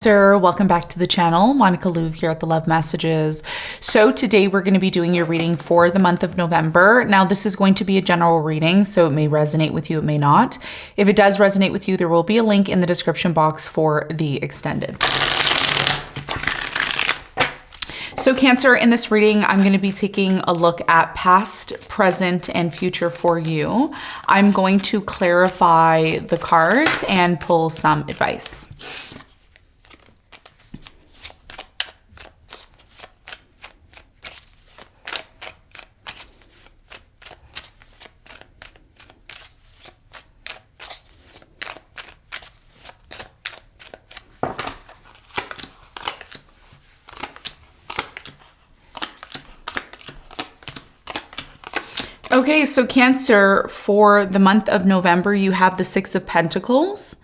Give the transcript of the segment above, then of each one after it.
Sir, welcome back to the channel. Monica LUVE here at the Love Messages. So today we're going to be doing your reading for the month of November. Now this is going to be a general reading, so it may resonate with you, it may not. If it does resonate with you, there will be a link in the description box for the extended. So Cancer, in this reading, I'm going to be taking a look at past, present, and future for you. I'm going to clarify the cards and pull some advice. Okay, so Cancer, for the month of November, you have the Six of Pentacles.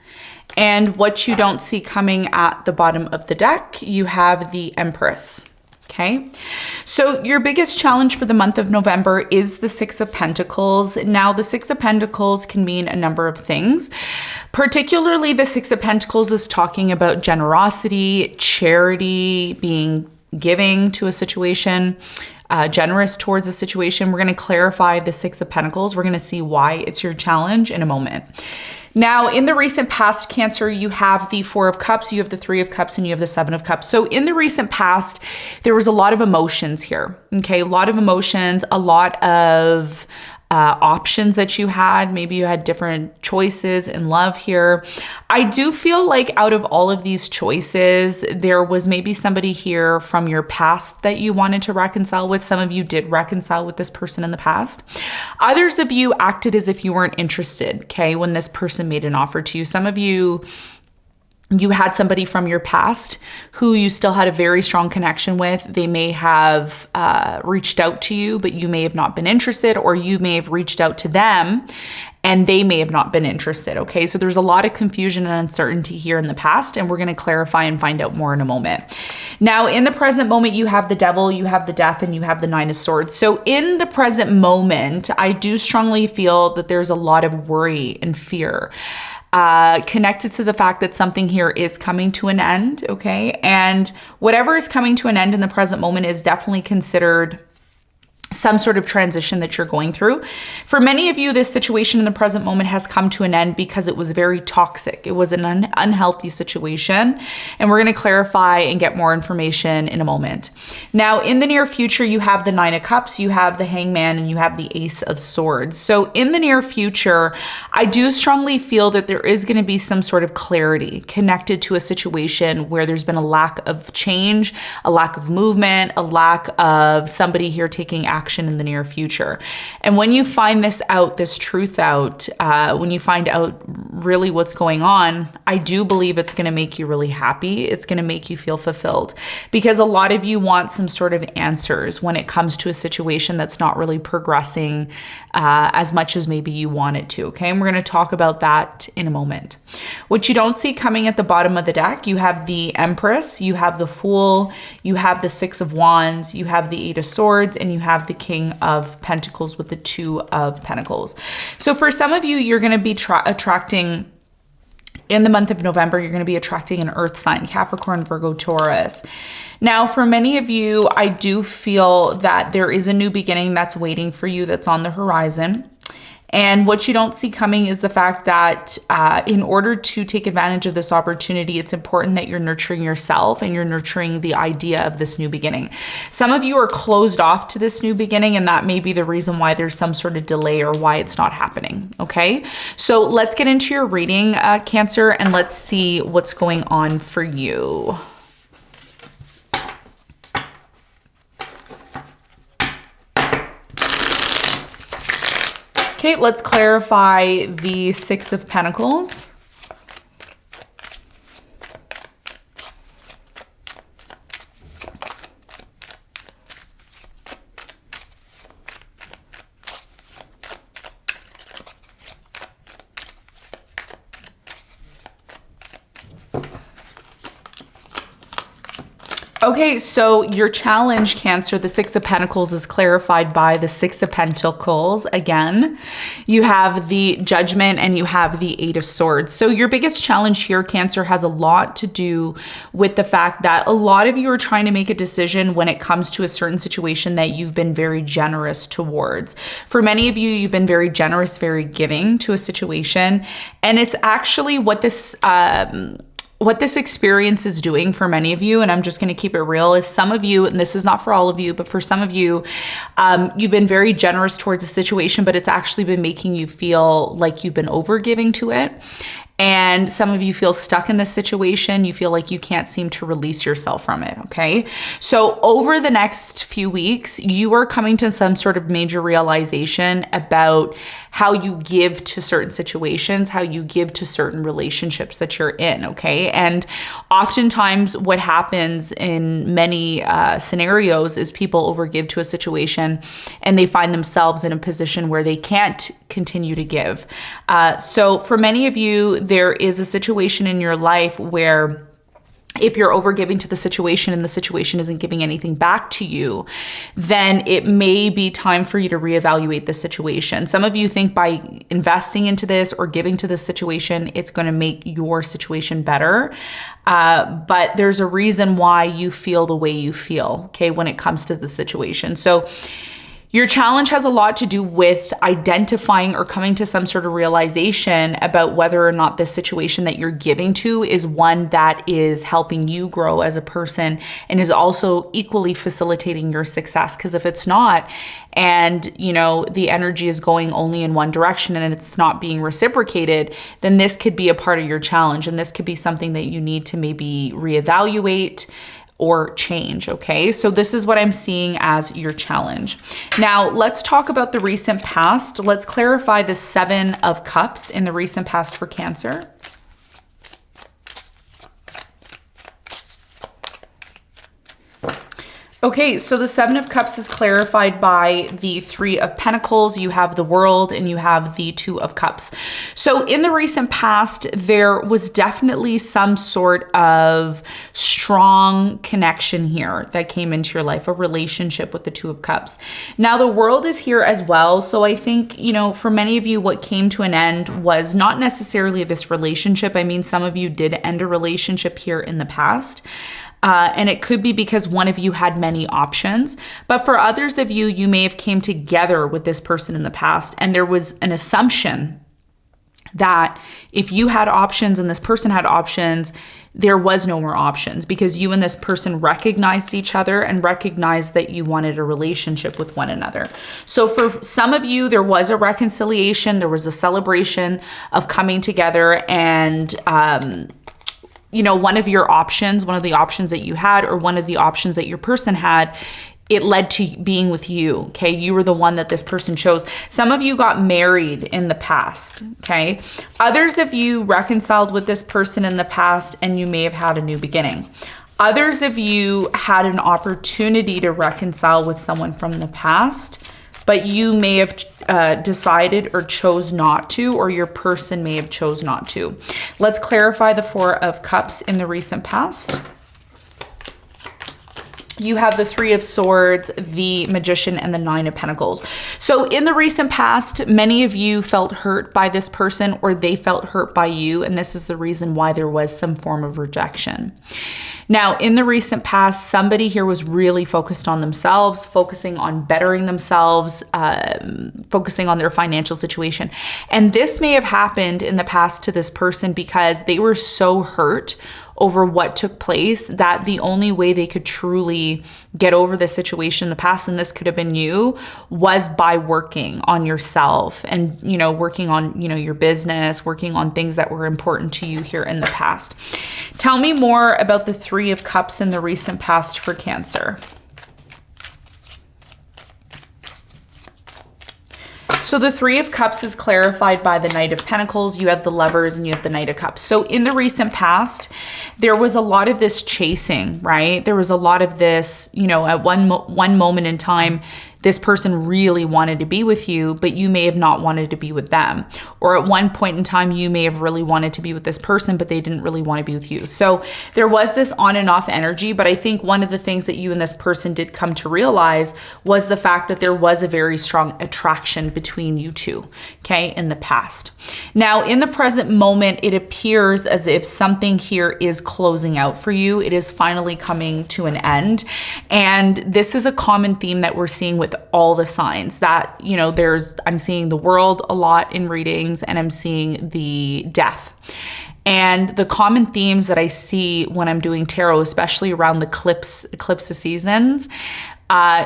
And what you don't see coming at the bottom of the deck, you have the Empress. Okay, so your biggest challenge for the month of November is the Six of Pentacles. Now, the Six of Pentacles can mean a number of things. Particularly, the Six of Pentacles is talking about generosity, charity, being giving to a situation, generous towards a situation. We're going to clarify the Six of Pentacles. We're going to see why it's your challenge in a moment. Now, in the recent past, Cancer, you have the Four of Cups, you have the Three of Cups, and you have the Seven of Cups. So in the recent past, there was a lot of emotions here. Okay, a lot of emotions, a lot of options that you had. Maybe you had different choices in love here. I do feel like out of all of these choices, there was maybe somebody here from your past that you wanted to reconcile with. Some of you did reconcile with this person in the past. Others of you acted as if you weren't interested, okay, when this person made an offer to you. Some of you had somebody from your past who you still had a very strong connection with. They may have reached out to you, but you may have not been interested, or you may have reached out to them and they may have not been interested. Okay, so there's a lot of confusion and uncertainty here in the past, and we're going to clarify and find out more in a moment. Now, in the present moment, you have the Devil, you have the Death, and you have the Nine of Swords. So in the present moment, I do strongly feel that there's a lot of worry and fear connected to the fact that something here is coming to an end, okay? And whatever is coming to an end in the present moment is definitely considered some sort of transition that you're going through. For many of you, this situation in the present moment has come to an end because it was very toxic. It was an unhealthy situation, and we're going to clarify and get more information in a moment. Now, in the near future, you have the Nine of Cups, you have the Hangman, and you have the Ace of Swords. So in the near future, I do strongly feel that there is going to be some sort of clarity connected to a situation where there's been a lack of change, a lack of movement, a lack of somebody here taking action in the near future. And when you find this out, this truth out, when you find out really what's going on, I do believe it's going to make you really happy. It's going to make you feel fulfilled, because a lot of you want some sort of answers when it comes to a situation that's not really progressing as much as maybe you want it to. Okay, and we're going to talk about that in a moment. What you don't see coming at the bottom of the deck, you have the Empress, you have the Fool, you have the Six of Wands, you have the Eight of Swords, and you have the King of Pentacles with the Two of Pentacles. So for some of you, you're going to be attracting, in the month of November, you're going to be attracting an earth sign, Capricorn, Virgo, Taurus. Now, for many of you, I do feel that there is a new beginning that's waiting for you, that's on the horizon. And what you don't see coming is the fact that in order to take advantage of this opportunity, it's important that you're nurturing yourself and you're nurturing the idea of this new beginning. Some of you are closed off to this new beginning, and that may be the reason why there's some sort of delay or why it's not happening, okay? So let's get into your reading, Cancer, and let's see what's going on for you. Okay, let's clarify the Six of Pentacles. Okay, so your challenge, Cancer, the Six of Pentacles, is clarified by the Six of Pentacles. Again, you have the Judgment and you have the Eight of Swords. So your biggest challenge here, Cancer, has a lot to do with the fact that a lot of you are trying to make a decision when it comes to a certain situation that you've been very generous towards. For many of you, you've been very generous, very giving to a situation. And it's actually what this experience is doing for many of you, and I'm just going to keep it real, is some of you, and this is not for all of you, but for some of you, you've been very generous towards a situation, but it's actually been making you feel like you've been overgiving to it. And some of you feel stuck in this situation. You feel like you can't seem to release yourself from it, okay? So over the next few weeks, you are coming to some sort of major realization about how you give to certain situations, how you give to certain relationships that you're in, okay? And oftentimes what happens in many scenarios is people overgive to a situation and they find themselves in a position where they can't continue to give. So for many of you, there is a situation in your life where if you're overgiving to the situation and the situation isn't giving anything back to you, then it may be time for you to reevaluate the situation. Some of you think by investing into this or giving to this situation, it's going to make your situation better. But there's a reason why you feel the way you feel, okay, when it comes to the situation. So your challenge has a lot to do with identifying or coming to some sort of realization about whether or not this situation that you're giving to is one that is helping you grow as a person and is also equally facilitating your success. Because if it's not, and you know, the energy is going only in one direction and it's not being reciprocated, then this could be a part of your challenge. And this could be something that you need to maybe reevaluate or change, okay? So this is what I'm seeing as your challenge. Now, let's talk about the recent past. Let's clarify the Seven of Cups in the recent past for Cancer. Okay, so the Seven of Cups is clarified by the Three of Pentacles. You have the World and you have the Two of Cups. So in the recent past, there was definitely some sort of strong connection here that came into your life, a relationship with the Two of Cups. Now the World is here as well. So I think, you know, for many of you, what came to an end was not necessarily this relationship. I mean, some of you did end a relationship here in the past. And it could be because one of you had many options, but for others of you, you may have came together with this person in the past and there was an assumption that if you had options and this person had options, there was no more options because you and this person recognized each other and recognized that you wanted a relationship with one another. So for some of you, there was a reconciliation, there was a celebration of coming together and, you know, one of the options that you had or one of the options that your person had, it led to being with you, okay? You were the one that this person chose. Some of you got married in the past, okay? Others of you reconciled with this person in the past and you may have had a new beginning. Others of you had an opportunity to reconcile with someone from the past, but you may have decided or chose not to, or your person may have chose not to. Let's clarify the Four of Cups in the recent past. You have the Three of Swords, the Magician, and the Nine of Pentacles. So in the recent past, many of you felt hurt by this person or they felt hurt by you, and this is the reason why there was some form of rejection. Now, in the recent past, somebody here was really focused on themselves, focusing on bettering themselves, focusing on their financial situation. And this may have happened in the past to this person because they were so hurt over what took place that the only way they could truly get over the situation in the past, and this could have been you, was by working on yourself and, you know, working on, you know, your business, working on things that were important to you here in the past. Tell me more about the Three of Cups in the recent past for Cancer. So the Three of Cups is clarified by the Knight of Pentacles. You have the Lovers and you have the Knight of Cups. So in the recent past, there was a lot of this chasing, right? There was a lot of this, you know, at one moment in time, this person really wanted to be with you, but you may have not wanted to be with them. Or at one point in time, you may have really wanted to be with this person, but they didn't really want to be with you. So there was this on and off energy, but I think one of the things that you and this person did come to realize was the fact that there was a very strong attraction between you two, okay, in the past. Now, in the present moment, it appears as if something here is closing out for you. It is finally coming to an end. And this is a common theme that we're seeing with all the signs that, you know, I'm seeing the world a lot in readings, and I'm seeing the death. And the common themes that I see when I'm doing tarot, especially around the eclipse seasons,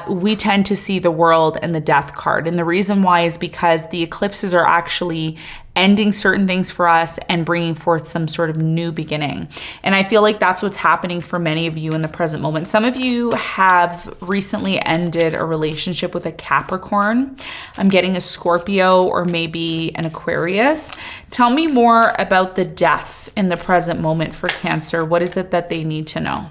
we tend to see the world and the death card. And the reason why is because the eclipses are actually ending certain things for us and bringing forth some sort of new beginning. And I feel like that's what's happening for many of you in the present moment. Some of you have recently ended a relationship with a Capricorn. I'm getting a Scorpio or maybe an Aquarius. Tell me more about the death in the present moment for Cancer. What is it that they need to know?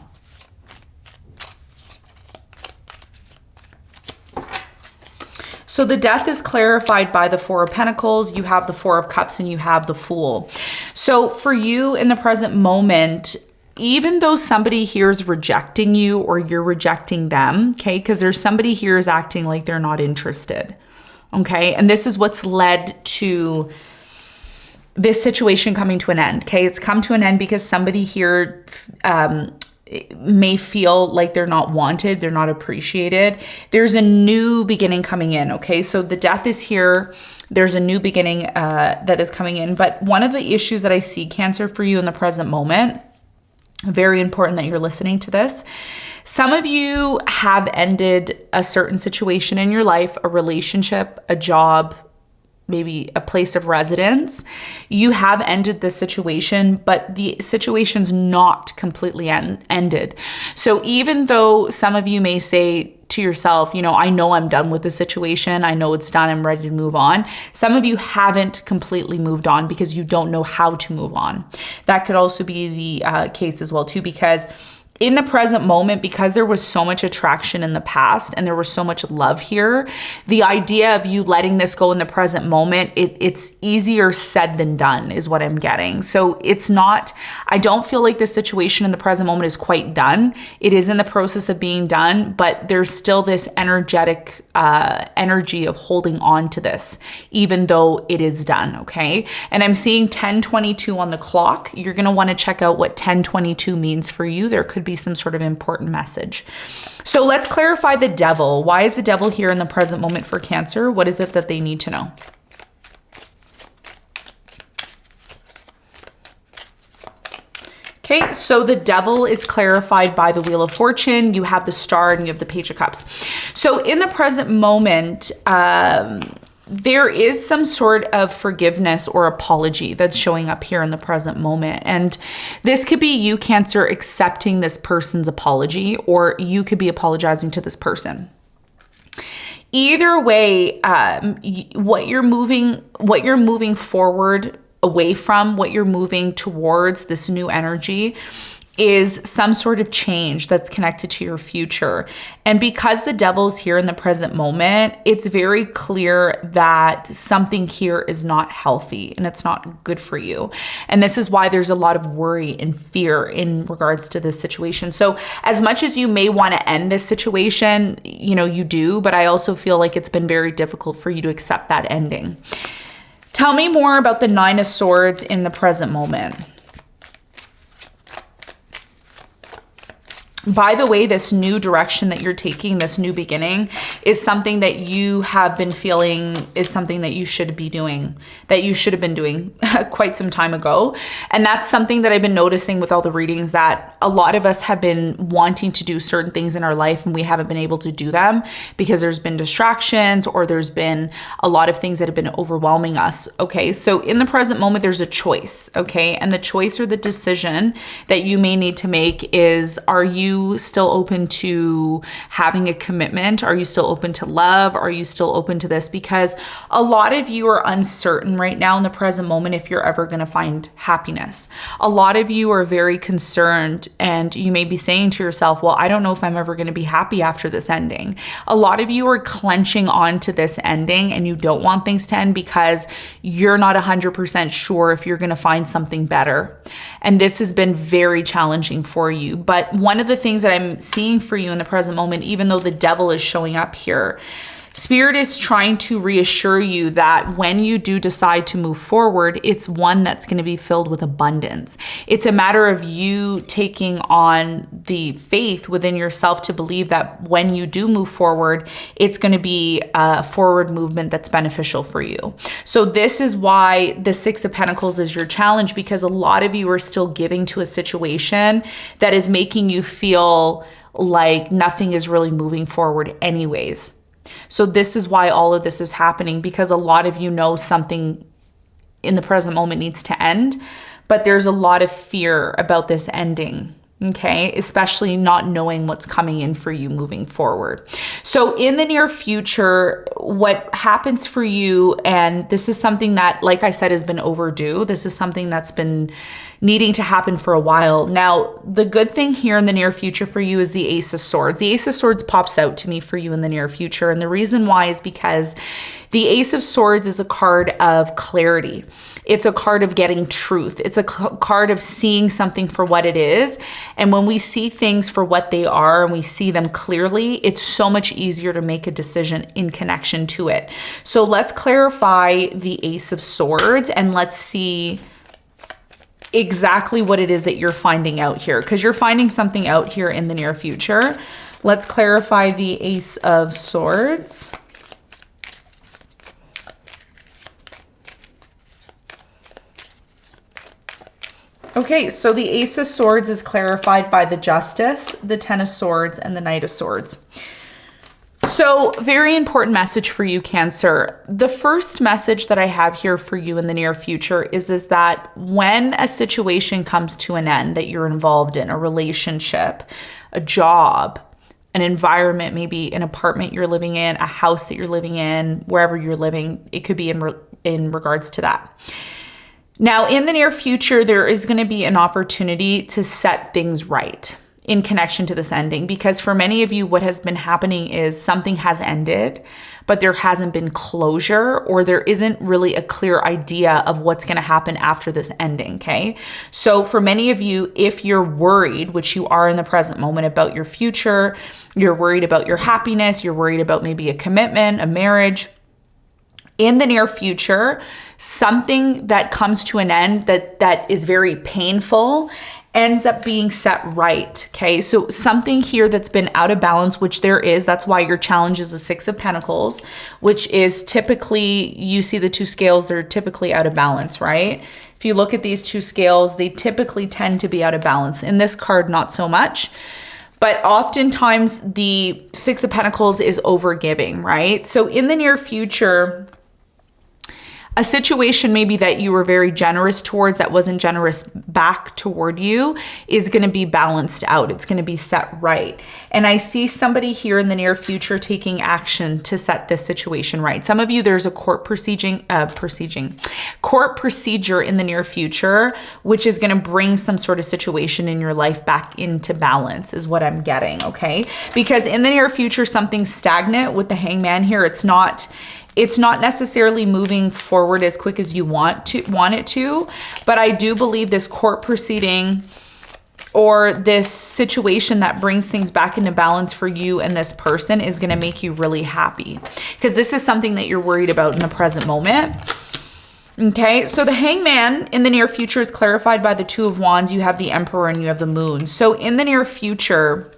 So the death is clarified by the Four of Pentacles, you have the Four of Cups, and you have the Fool. So for you in the present moment, even though somebody here is rejecting you or you're rejecting them, okay, because there's somebody here is acting like they're not interested, okay? And this is what's led to this situation coming to an end, okay? It's come to an end because somebody here may feel like they're not wanted, they're not appreciated. There's a new beginning coming in, okay? So the death is here. There's a new beginning that is coming in. But one of the issues that I see, Cancer, for you in the present moment, very important that you're listening to this. Some of you have ended a certain situation in your life, a relationship, a job, maybe a place of residence. You have ended the situation, but the situation's not completely ended. So even though some of you may say to yourself, you know, I know I'm done with the situation, I know it's done, I'm ready to move on, some of you haven't completely moved on because you don't know how to move on. That could also be the case as well too, because in the present moment, because there was so much attraction in the past and there was so much love here, the idea of you letting this go in the present moment, it's easier said than done is what I'm getting. So it's not, I don't feel like this situation in the present moment is quite done. It is in the process of being done, but there's still this energetic energy of holding on to this, even though it is done, okay? And I'm seeing 1022 on the clock. You're gonna wanna check out what 1022 means for you. There could be some sort of important message. So let's clarify the Devil. Why is the Devil here in the present moment for Cancer? What is it that they need to know? Okay, so the Devil is clarified by the Wheel of Fortune. You have the Star and you have the Page of Cups. So in the present moment, there is some sort of forgiveness or apology that's showing up here in the present moment. And this could be you, Cancer, accepting this person's apology, or you could be apologizing to this person. Either way, what you're moving forward away from, what you're moving towards, this new energy, is some sort of change that's connected to your future. And because the Devil's here in the present moment, it's very clear that something here is not healthy and it's not good for you. And this is why there's a lot of worry and fear in regards to this situation. So as much as you may want to end this situation, you know, you do, but I also feel like it's been very difficult for you to accept that ending. Tell me more about the Nine of Swords in the present moment. By the way, this new direction that you're taking, this new beginning, is something that you have been feeling is something that you should be doing, that you should have been doing quite some time ago. And that's something that I've been noticing with all the readings, that a lot of us have been wanting to do certain things in our life and we haven't been able to do them because there's been distractions or there's been a lot of things that have been overwhelming us. Okay, so in the present moment, there's a choice, okay? And the choice or the decision that you may need to make is, are you you still open to having a commitment? Are you still open to love? Are you still open to this? Because a lot of you are uncertain right now in the present moment if you're ever going to find happiness. A lot of you are very concerned, and you may be saying to yourself, well, I don't know if I'm ever going to be happy after this ending. A lot of you are clenching on to this ending, and you don't want things to end because you're not 100% sure if you're going to find something better. And this has been very challenging for you. But one of the things that I'm seeing for you in the present moment, even though the devil is showing up here, Spirit is trying to reassure you that when you do decide to move forward, it's one that's going to be filled with abundance. It's a matter of you taking on the faith within yourself to believe that when you do move forward, it's going to be a forward movement that's beneficial for you. So this is why the Six of Pentacles is your challenge, because a lot of you are still giving to a situation that is making you feel like nothing is really moving forward anyways. So this is why all of this is happening, because a lot of you know something in the present moment needs to end, but there's a lot of fear about this ending, okay? Especially not knowing what's coming in for you moving forward. So in the near future, what happens for you, and this is something that, like I said, has been overdue. This is something that's been needing to happen for a while. Now, the good thing here in the near future for you is the Ace of Swords. The Ace of Swords pops out to me for you in the near future. And the reason why is because the Ace of Swords is a card of clarity. It's a card of getting truth. It's a card of seeing something for what it is. And when we see things for what they are and we see them clearly, it's so much easier to make a decision in connection to it. So let's clarify the Ace of Swords and let's see exactly what it is that you're finding out here, because you're finding something out here in the near future. Let's clarify the Ace of Swords. Okay, so the Ace of Swords is clarified by the Justice, the Ten of Swords, and the Knight of Swords. So very important message for you, Cancer. The first message that I have here for you in the near future is that when a situation comes to an end that you're involved in, a relationship, a job, an environment, maybe an apartment you're living in, a house that you're living in, wherever you're living, it could be in regards to that. Now, in the near future, there is going to be an opportunity to set things right in connection to this ending, because for many of you, what has been happening is something has ended, but there hasn't been closure, or there isn't really a clear idea of what's going to happen after this ending, okay? So for many of you, if you're worried, which you are in the present moment, about your future, you're worried about your happiness, you're worried about maybe a commitment, a marriage, in the near future, something that comes to an end that is very painful ends up being set right, okay? So something here that's been out of balance, which there is, that's why your challenge is the Six of Pentacles, which is typically, you see the two scales, they're typically out of balance, right? If you look at these two scales, they typically tend to be out of balance. In this card, not so much. But oftentimes the Six of Pentacles is overgiving, right? So in the near future, a situation maybe that you were very generous towards that wasn't generous back toward you is going to be balanced out. It's going to be set right. And I see somebody here in the near future taking action to set this situation right. Some of you, there's a court procedure in the near future, which is going to bring some sort of situation in your life back into balance, is what I'm getting, okay? Because in the near future, something's stagnant with the Hangman here. It's not necessarily moving forward as quick as you want it to, but I do believe this court proceeding or this situation that brings things back into balance for you and this person is going to make you really happy, because this is something that you're worried about in the present moment. Okay, so the Hangman in the near future is clarified by the Two of Wands. You have the Emperor and you have the Moon. So in the near future,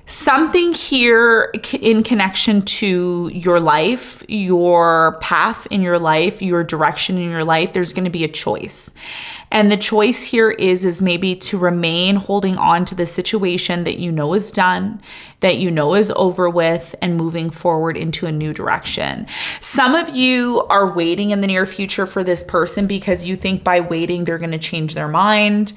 something here in connection to your life, your path in your life, your direction in your life, there's going to be a choice. And the choice here is maybe to remain holding on to the situation that you know is done, that you know is over with, and moving forward into a new direction. Some of you are waiting in the near future for this person because you think by waiting they're going to change their mind,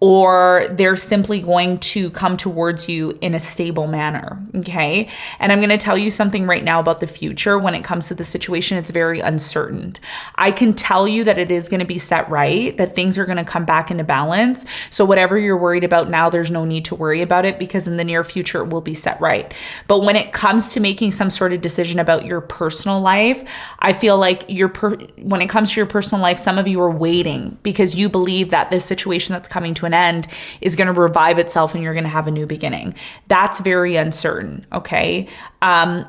or they're simply going to come towards you in a stable manner, okay? And I'm going to tell you something right now about the future. When it comes to the situation, it's very uncertain. I can tell you that it is going to be set right, that things are going to come back into balance. So whatever you're worried about now, there's no need to worry about it, because in the near future, it will be set right. But when it comes to making some sort of decision about your personal life, I feel like when it comes to your personal life, some of you are waiting because you believe that this situation that's coming to an end is going to revive itself and you're going to have a new beginning. That's very uncertain, okay?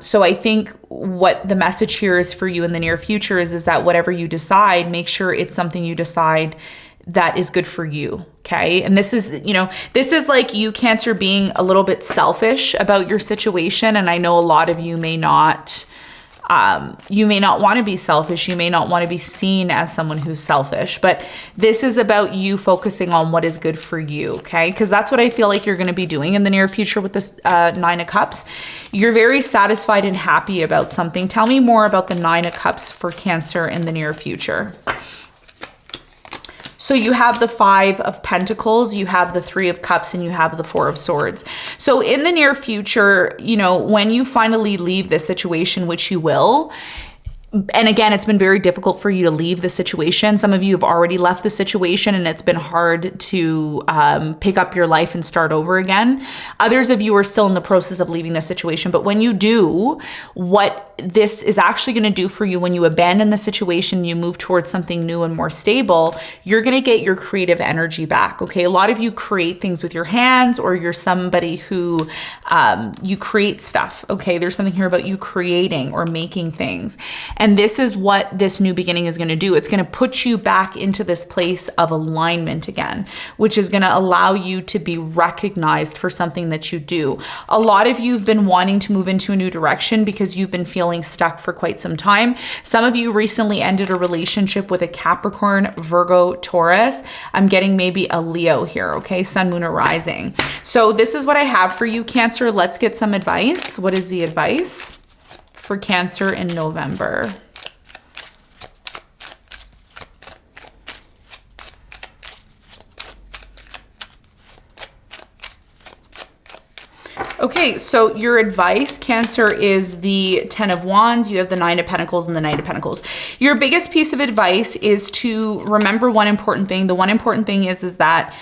So I think what the message here is for you in the near future is that whatever you decide, make sure it's something you decide that is good for you, okay? And this is, this is like you, Cancer, being a little bit selfish about your situation. And I know a lot of you may not want to be selfish. You may not want to be seen as someone who's selfish, but this is about you focusing on what is good for you, okay? Because that's what I feel like you're going to be doing in the near future with this 9 of Cups. You're very satisfied and happy about something. Tell me more about the 9 of Cups for Cancer in the near future. So you have the 5 of Pentacles, you have the 3 of Cups, and you have the 4 of Swords. So in the near future, when you finally leave this situation, which you will, and again, it's been very difficult for you to leave the situation. Some of you have already left the situation and it's been hard to pick up your life and start over again. Others of you are still in the process of leaving the situation. But when you do, what this is actually going to do for you when you abandon the situation, you move towards something new and more stable, you're going to get your creative energy back, okay? A lot of you create things with your hands, or you're somebody who you create stuff, okay? There's something here about you creating or making things. And this is what this new beginning is going to do. It's going to put you back into this place of alignment again, which is going to allow you to be recognized for something that you do. A lot of you have been wanting to move into a new direction because you've been feeling stuck for quite some time. Some of you recently ended a relationship with a Capricorn, Virgo, Taurus. I'm getting maybe a Leo here, okay? Sun, Moon, or Rising. So this is what I have for you, Cancer. Let's get some advice. What is the advice for Cancer in November? Okay, so your advice, Cancer, is the 10 of Wands. You have the 9 of Pentacles and the Knight of Pentacles. Your biggest piece of advice is to remember one important thing. The one important thing is that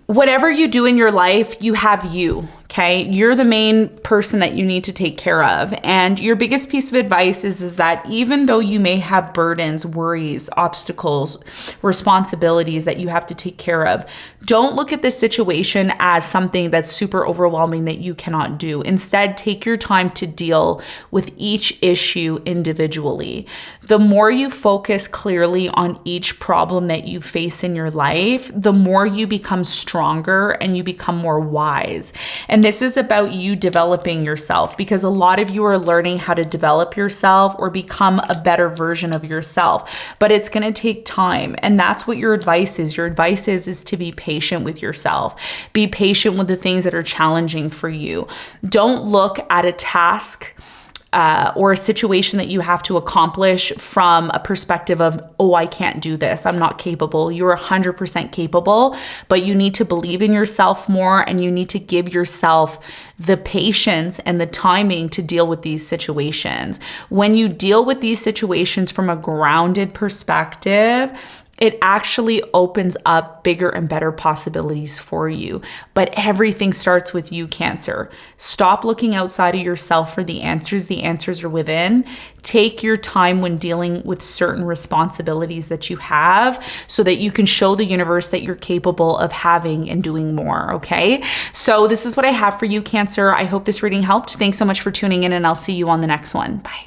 whatever you do in your life, you have you. Okay, you're the main person that you need to take care of. And your biggest piece of advice is that even though you may have burdens, worries, obstacles, responsibilities that you have to take care of, don't look at this situation as something that's super overwhelming that you cannot do. Instead, take your time to deal with each issue individually. The more you focus clearly on each problem that you face in your life, the more you become stronger and you become more wise. And this is about you developing yourself, because a lot of you are learning how to develop yourself or become a better version of yourself, but it's going to take time. And that's what your advice is. Your advice is to be patient with yourself. Be patient with the things that are challenging for you. Don't look at a task or a situation that you have to accomplish from a perspective of, oh, I can't do this, I'm not capable. You're 100% capable, but you need to believe in yourself more, and you need to give yourself the patience and the timing to deal with these situations. When you deal with these situations from a grounded perspective, it actually opens up bigger and better possibilities for you. But everything starts with you, Cancer. Stop looking outside of yourself for the answers. The answers are within. Take your time when dealing with certain responsibilities that you have so that you can show the universe that you're capable of having and doing more, okay? So this is what I have for you, Cancer. I hope this reading helped. Thanks so much for tuning in, and I'll see you on the next one. Bye.